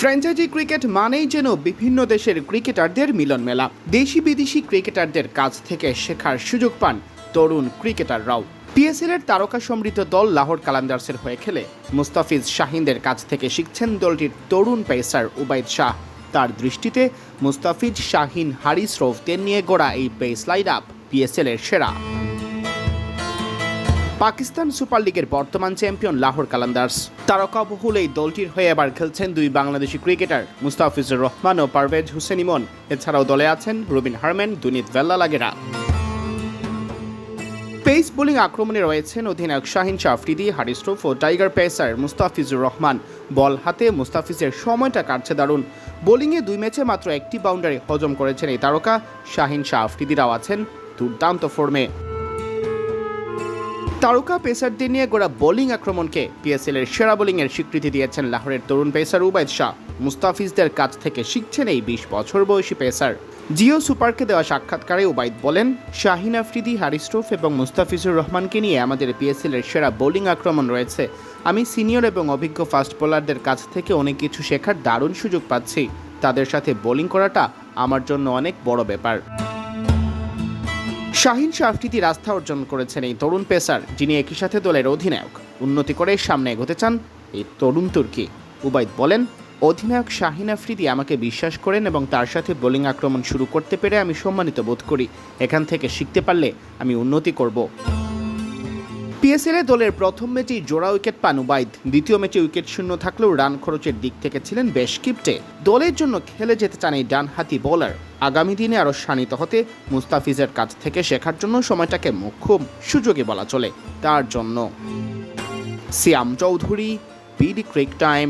Franchise cricket মানেই যেন বিভিন্ন দেশের ক্রিকেটারদের মিলন মেলা। দেশি বিদেশি ক্রিকেটারদের কাছ থেকে শেখার সুযোগ পান তরুণ ক্রিকেটাররাও। পিএসএল এর তারকা সমৃদ্ধ দল লাহোর কালান্দার্সের হয়ে খেলে মুস্তাফিজ শাহিনদের কাছ থেকে শিখছেন দলটির তরুণ পেসার উবাইদ শাহ। তার দৃষ্টিতে মুস্তাফিজ, শাহিন, হারিস রৌফদের নিয়ে গড়া এই পেস লাইন আপ পিএসএল এর সেরা। পাকিস্তান সুপার লিগের বর্তমান চ্যাম্পিয়ন লাহোর কালান্দার্স। তারকাবহুল এই দলটির হয়ে এবার খেলছেন দুই বাংলাদেশি ক্রিকেটার মুস্তাফিজুর রহমান ও পারভেজ হোসেন ইমন। এছাড়াও দলে আছেন Rubin Harman, Dunith ভেল্লালাগেরা। Pace bowling আক্রমণে রয়েছেন অধিনায়ক শাহিন শাহ আফ্রিদি, হারিস রৌফ ও টাইগার পেসার মুস্তাফিজুর রহমান। বল হাতে মুস্তাফিজের সময়টা কাটছে দারুণ। বোলিংয়ে 2 ম্যাচে মাত্র 1টি বাউন্ডারি হজম করেছেন এই তারকা। শাহিন শাহ আফ্রিদিরাও আছেন দুর্দান্ত ফর্মে। তারকা পেসারদের নিয়ে গোড়া বোলিং আক্রমণকে পিএসএল এর সেরা বোলিংয়ের স্বীকৃতি দিয়েছেন লাহোরের তরুণ পেসার উবাইদ শাহ। মুস্তাফিজদের কাছ থেকে শিখছেন এই 20 বছর বয়সী পেসার। জিও সুপারকে দেওয়া সাক্ষাৎকারে উবাইদ বলেন, শাহিন আফ্রিদি, হারিস রৌফ এবং মুস্তাফিজুর রহমানকে নিয়ে আমাদের পিএসএল এর সেরা বোলিং আক্রমণ রয়েছে। আমি সিনিয়র এবং অভিজ্ঞ ফাস্ট বোলারদের কাছ থেকে অনেক কিছু শেখার দারুণ সুযোগ পাচ্ছি। তাদের সাথে বোলিং করাটা আমার জন্য অনেক বড় ব্যাপার। শাহিন শাহ আফ্রিদি আস্থা অর্জন করেছেন এই তরুণ পেসার, যিনি একই সাথে দলের অধিনায়ক। উন্নতি করে সামনে এগোতে চান এই তরুণ তুর্কি। উবাইদ বলেন, অধিনায়ক শাহিন আফ্রিদি আমাকে বিশ্বাস করেন এবং তার সাথে বোলিং আক্রমণ শুরু করতে পেরে আমি সম্মানিত বোধ করি। এখান থেকে শিখতে পারলে আমি উন্নতি করব। পিএসএল দলের প্রথম ম্যাচেই জোড়া উইকেট পান উবাইদ। দ্বিতীয় ম্যাচে উইকেট শূন্য থাকলেও রান খরচের দিক থেকে ছিলেন বেশ কিপ্টে। দলের জন্য খেলে যেতে চান এই ডানহাতি বোলার। আগামী দিনে আরও শানিত হতে মুস্তাফিজের কাছ থেকে শেখার জন্য সময়টাকে মোক্ষম সুযোগই বলা চলে তার জন্য। সিয়াম চৌধুরী, বিডি ক্রিক টাইম।